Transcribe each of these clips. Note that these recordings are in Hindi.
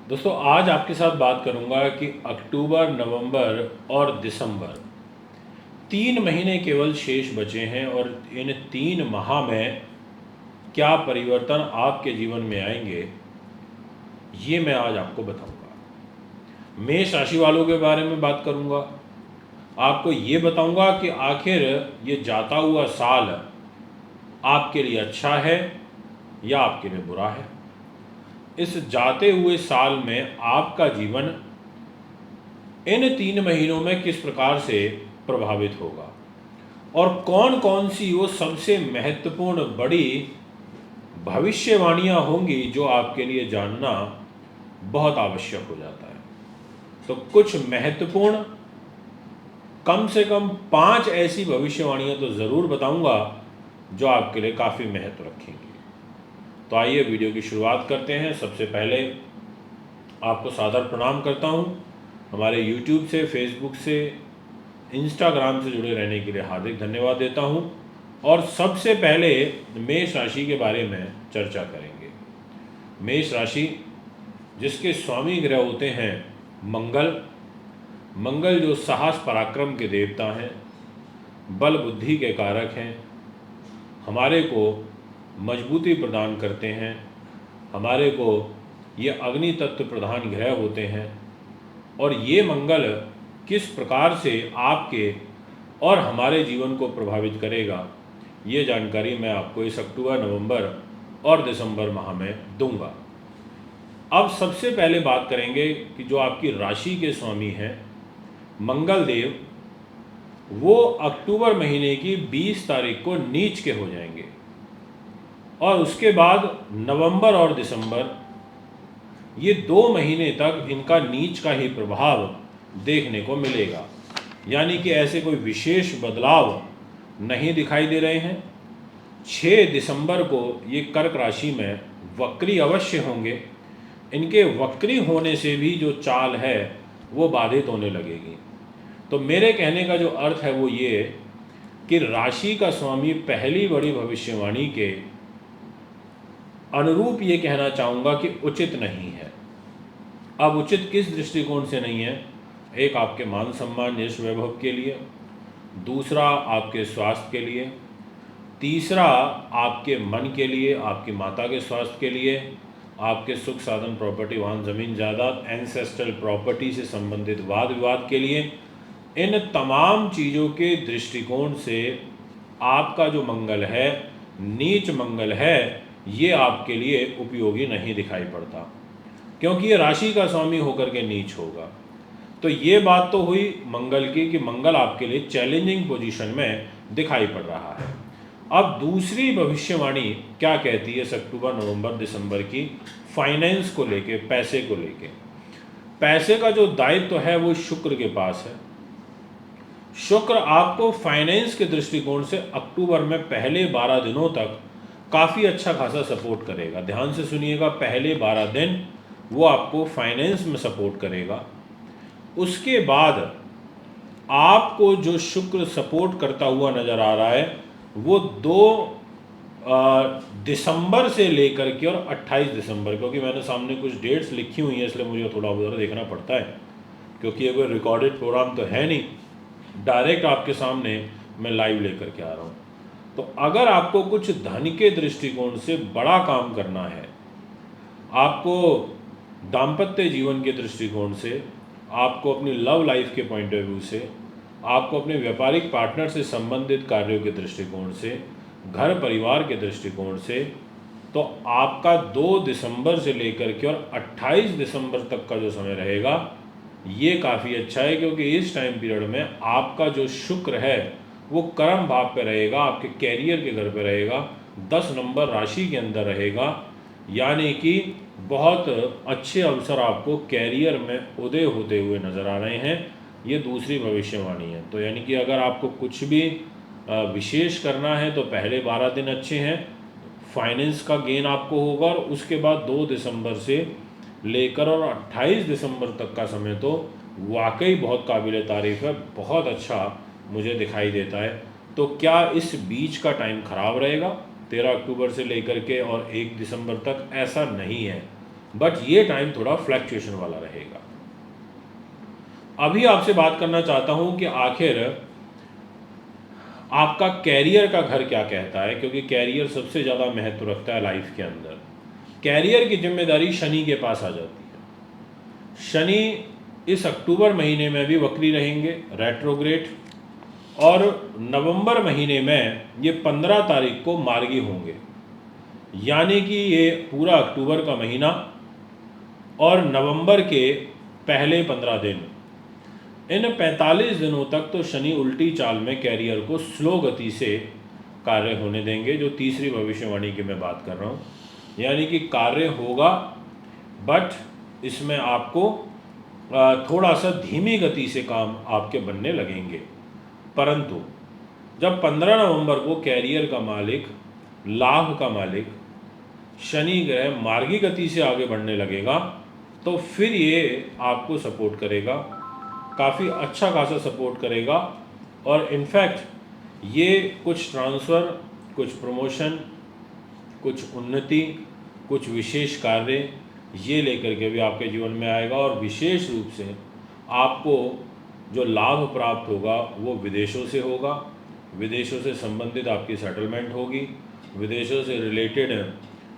दोस्तों आज आपके साथ बात करूंगा कि अक्टूबर, नवंबर और दिसंबर 3 महीने केवल शेष बचे हैं और इन 3 माह में क्या परिवर्तन आपके जीवन में आएंगे, ये मैं आज आपको बताऊंगा। मेष राशि वालों के बारे में बात करूंगा। आपको ये बताऊंगा कि आखिर ये जाता हुआ साल आपके लिए अच्छा है या आपके लिए बुरा है। इस जाते हुए साल में आपका जीवन इन 3 महीनों में किस प्रकार से प्रभावित होगा और कौन कौन सी वो सबसे महत्वपूर्ण बड़ी भविष्यवाणियां होंगी जो आपके लिए जानना बहुत आवश्यक हो जाता है। तो कुछ महत्वपूर्ण, कम से कम 5 ऐसी भविष्यवाणियां तो ज़रूर बताऊंगा जो आपके लिए काफ़ी महत्व रखेंगी। तो आइए वीडियो की शुरुआत करते हैं। सबसे पहले आपको सादर प्रणाम करता हूं। हमारे YouTube से, Facebook से, इंस्टाग्राम से जुड़े रहने के लिए हार्दिक धन्यवाद देता हूं। और सबसे पहले मेष राशि के बारे में चर्चा करेंगे। मेष राशि जिसके स्वामी ग्रह होते हैं मंगल। मंगल जो साहस पराक्रम के देवता हैं, बल बुद्धि के कारक हैं, हमारे को मजबूती प्रदान करते हैं, हमारे को ये अग्नि तत्व प्रधान ग्रह होते हैं। और ये मंगल किस प्रकार से आपके और हमारे जीवन को प्रभावित करेगा, ये जानकारी मैं आपको इस अक्टूबर, नवंबर और दिसंबर माह में दूंगा। अब सबसे पहले बात करेंगे कि जो आपकी राशि के स्वामी हैं मंगल देव, वो अक्टूबर महीने की 20 तारीख को नीच के हो जाएंगे और उसके बाद नवंबर और दिसंबर, ये 2 महीने तक इनका नीच का ही प्रभाव देखने को मिलेगा। यानी कि ऐसे कोई विशेष बदलाव नहीं दिखाई दे रहे हैं। 6 दिसंबर को ये कर्क राशि में वक्री अवश्य होंगे। इनके वक्री होने से भी जो चाल है वो बाधित होने लगेगी। तो मेरे कहने का जो अर्थ है वो ये कि राशि का स्वामी पहली बड़ी भविष्यवाणी के अनुरूप ये कहना चाहूँगा कि उचित नहीं है। अब उचित किस दृष्टिकोण से नहीं है? एक आपके मान सम्मान यश वैभव के लिए, दूसरा आपके स्वास्थ्य के लिए, तीसरा आपके मन के लिए, आपकी माता के स्वास्थ्य के लिए, आपके सुख साधन प्रॉपर्टी वाहन जमीन जायदाद एंसेस्ट्रल प्रॉपर्टी से संबंधित वाद विवाद के लिए। इन तमाम चीज़ों के दृष्टिकोण से आपका जो मंगल है, नीच मंगल है, ये आपके लिए उपयोगी नहीं दिखाई पड़ता, क्योंकि ये राशि का स्वामी होकर के नीच होगा। तो ये बात तो हुई मंगल की कि मंगल आपके लिए चैलेंजिंग पोजीशन में दिखाई पड़ रहा है। अब दूसरी भविष्यवाणी क्या कहती है इस अक्टूबर, नवंबर, दिसंबर की फाइनेंस को लेके, पैसे को लेके। पैसे का जो दायित्व है वो शुक्र के पास है। शुक्र आपको फाइनेंस के दृष्टिकोण से अक्टूबर में पहले 12 दिनों तक काफ़ी अच्छा खासा सपोर्ट करेगा। ध्यान से सुनिएगा, पहले 12 दिन वो आपको फाइनेंस में सपोर्ट करेगा। उसके बाद आपको जो शुक्र सपोर्ट करता हुआ नज़र आ रहा है वो 2 दिसंबर से लेकर के और 28 दिसंबर, क्योंकि मैंने सामने कुछ डेट्स लिखी हुई हैं इसलिए मुझे थोड़ा बहुत देखना पड़ता है, क्योंकि ये कोई रिकॉर्डेड प्रोग्राम तो है नहीं, डायरेक्ट आपके सामने मैं लाइव लेकर के आ रहा हूँ। तो अगर आपको कुछ धन के दृष्टिकोण से बड़ा काम करना है, आपको दाम्पत्य जीवन के दृष्टिकोण से, आपको अपनी लव लाइफ के पॉइंट ऑफ व्यू से, आपको अपने व्यापारिक पार्टनर से संबंधित कार्यों के दृष्टिकोण से, घर परिवार के दृष्टिकोण से, तो आपका 2 दिसंबर से लेकर के और 28 दिसंबर तक का जो समय रहेगा ये काफ़ी अच्छा है, क्योंकि इस टाइम पीरियड में आपका जो शुक्र है वो कर्म भाव पे रहेगा, आपके कैरियर के घर पे रहेगा, 10 नंबर राशि के अंदर रहेगा। यानी कि बहुत अच्छे अवसर आपको कैरियर में उदय होते हुए नज़र आ रहे हैं। ये दूसरी भविष्यवाणी है। तो यानी कि अगर आपको कुछ भी विशेष करना है तो पहले 12 दिन अच्छे हैं, फाइनेंस का गेन आपको होगा, और उसके बाद 2 दिसंबर से लेकर और 28 दिसंबर तक का समय तो वाकई बहुत काबिल तारीफ है, बहुत अच्छा मुझे दिखाई देता है। तो क्या इस बीच का टाइम खराब रहेगा 13 अक्टूबर से लेकर के और 1 दिसंबर तक? ऐसा नहीं है। बट ये टाइम थोड़ा फ्लक्चुएशन वाला रहेगा। अभी आपसे बात करना चाहता हूँ कि आखिर आपका कैरियर का घर क्या कहता है, क्योंकि कैरियर सबसे ज़्यादा महत्व रखता है लाइफ के अंदर। कैरियर की जिम्मेदारी शनि के पास आ जाती है। शनि इस अक्टूबर महीने में भी वक्री रहेंगे, रेट्रोग्रेड, और नवंबर महीने में ये 15 तारीख को मार्गी होंगे। यानी कि ये पूरा अक्टूबर का महीना और नवंबर के पहले 15 दिन, इन 45 दिनों तक तो शनि उल्टी चाल में कैरियर को स्लो गति से कार्य होने देंगे, जो तीसरी भविष्यवाणी की मैं बात कर रहा हूँ। यानी कि कार्य होगा, बट इसमें आपको थोड़ा सा धीमी गति से काम आपके बनने लगेंगे। परंतु जब 15 नवंबर को कैरियर का मालिक, लाभ का मालिक शनि ग्रह मार्गी गति से आगे बढ़ने लगेगा, तो फिर ये आपको सपोर्ट करेगा, काफ़ी अच्छा खासा सपोर्ट करेगा। और इनफैक्ट ये कुछ ट्रांसफ़र, कुछ प्रमोशन, कुछ उन्नति, कुछ विशेष कार्य ये लेकर के भी आपके जीवन में आएगा। और विशेष रूप से आपको जो लाभ प्राप्त होगा वो विदेशों से होगा। विदेशों से संबंधित आपकी सेटलमेंट होगी, विदेशों से रिलेटेड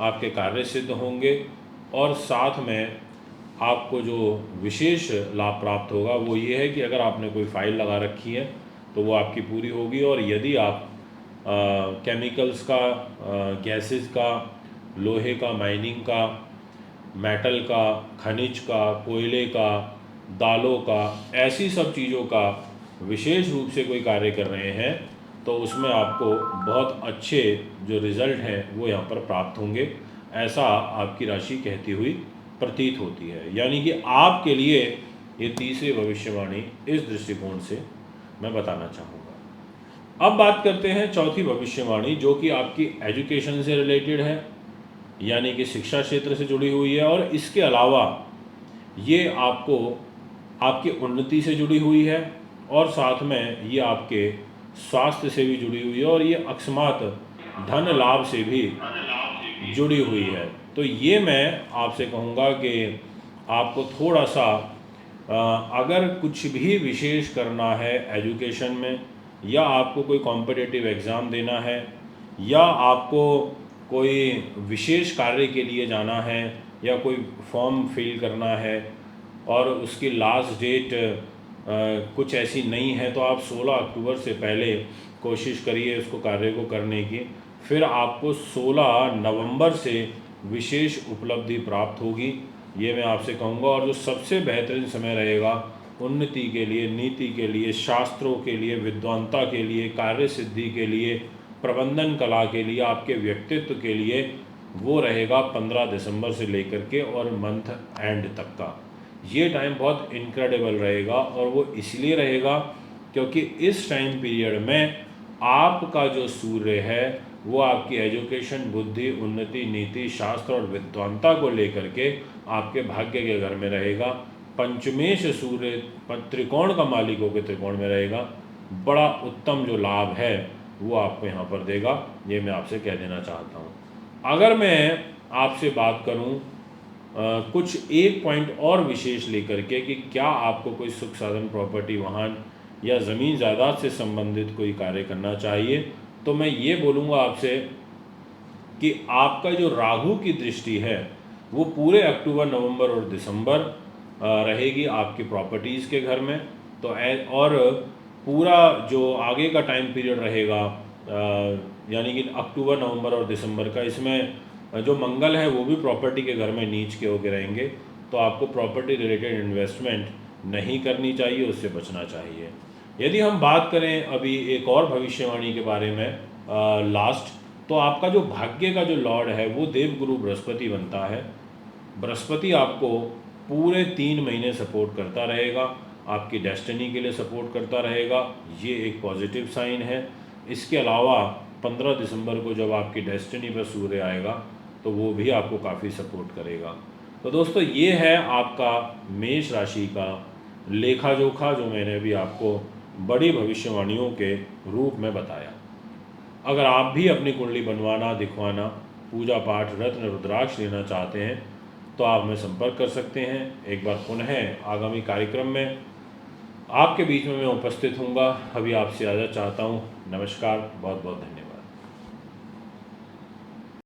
आपके कार्य सिद्ध होंगे, और साथ में आपको जो विशेष लाभ प्राप्त होगा वो ये है कि अगर आपने कोई फ़ाइल लगा रखी है तो वो आपकी पूरी होगी। और यदि आप केमिकल्स का, गैसेस का, लोहे का, माइनिंग का, मेटल का, खनिज का, कोयले का, दालों का, ऐसी सब चीज़ों का विशेष रूप से कोई कार्य कर रहे हैं, तो उसमें आपको बहुत अच्छे जो रिज़ल्ट हैं वो यहाँ पर प्राप्त होंगे, ऐसा आपकी राशि कहती हुई प्रतीत होती है। यानी कि आपके लिए ये तीसरी भविष्यवाणी इस दृष्टिकोण से मैं बताना चाहूँगा। अब बात करते हैं चौथी भविष्यवाणी, जो कि आपकी एजुकेशन से रिलेटेड है, यानी कि शिक्षा क्षेत्र से जुड़ी हुई है। और इसके अलावा ये आपको आपकी उन्नति से जुड़ी हुई है, और साथ में ये आपके स्वास्थ्य से भी जुड़ी हुई है, और ये अकस्मात धन लाभ से भी जुड़ी हुई है। तो ये मैं आपसे कहूँगा कि आपको थोड़ा सा अगर कुछ भी विशेष करना है एजुकेशन में, या आपको कोई कॉम्पिटिटिव एग्ज़ाम देना है, या आपको कोई विशेष कार्य के लिए जाना है, या कोई फॉर्म फिल करना है और उसकी लास्ट डेट कुछ ऐसी नहीं है, तो आप 16 अक्टूबर से पहले कोशिश करिए उसको कार्य को करने की। फिर आपको 16 नवंबर से विशेष उपलब्धि प्राप्त होगी, ये मैं आपसे कहूँगा। और जो सबसे बेहतरीन समय रहेगा उन्नति के लिए, नीति के लिए, शास्त्रों के लिए, विद्वानता के लिए, कार्य सिद्धि के लिए, प्रबंधन कला के लिए, आपके व्यक्तित्व के लिए, वो रहेगा 15 दिसंबर से लेकर के और मंथ एंड तक का। ये टाइम बहुत इनक्रेडिबल रहेगा, और वो इसलिए रहेगा क्योंकि इस टाइम पीरियड में आपका जो सूर्य है वो आपकी एजुकेशन, बुद्धि, उन्नति, नीति, शास्त्र और विद्वानता को लेकर के आपके भाग्य के घर में रहेगा। पंचमेश सूर्य त्रिकोण का मालिक होकर त्रिकोण में रहेगा। बड़ा उत्तम जो लाभ है वो आपको यहाँ पर देगा, ये मैं आपसे कह देना चाहता हूँ। अगर मैं आपसे बात करूँ कुछ एक पॉइंट और विशेष लेकर के कि क्या आपको कोई सुख साधन, प्रॉपर्टी, वाहन या ज़मीन जायदाद से संबंधित कोई कार्य करना चाहिए, तो मैं ये बोलूँगा आपसे कि आपका जो राहु की दृष्टि है वो पूरे अक्टूबर, नवंबर और दिसंबर रहेगी आपकी प्रॉपर्टीज़ के घर में। तो और पूरा जो आगे का टाइम पीरियड रहेगा, यानी कि अक्टूबर, नवंबर और दिसंबर का, इसमें जो मंगल है वो भी प्रॉपर्टी के घर में नीच के होके रहेंगे। तो आपको प्रॉपर्टी रिलेटेड इन्वेस्टमेंट नहीं करनी चाहिए, उससे बचना चाहिए। यदि हम बात करें अभी एक और भविष्यवाणी के बारे में लास्ट, तो आपका जो भाग्य का जो लॉर्ड है वो देवगुरु बृहस्पति बनता है। बृहस्पति आपको पूरे 3 महीने सपोर्ट करता रहेगा, आपकी डेस्टिनी के लिए सपोर्ट करता रहेगा, ये एक पॉजिटिव साइन है। इसके अलावा 15 दिसंबर को जब आपकी डेस्टिनी पर सूर्य आएगा तो वो भी आपको काफ़ी सपोर्ट करेगा। तो दोस्तों ये है आपका मेष राशि का लेखा जोखा, जो मैंने अभी आपको बड़ी भविष्यवाणियों के रूप में बताया। अगर आप भी अपनी कुंडली बनवाना, दिखवाना, पूजा पाठ, रत्न, रुद्राक्ष लेना चाहते हैं तो आप हमें संपर्क कर सकते हैं। एक बार पुनः आगामी कार्यक्रम में आपके बीच में मैं उपस्थित हूँगा। अभी आपसे इजाज़त चाहता हूँ। नमस्कार, बहुत बहुत धन्यवाद।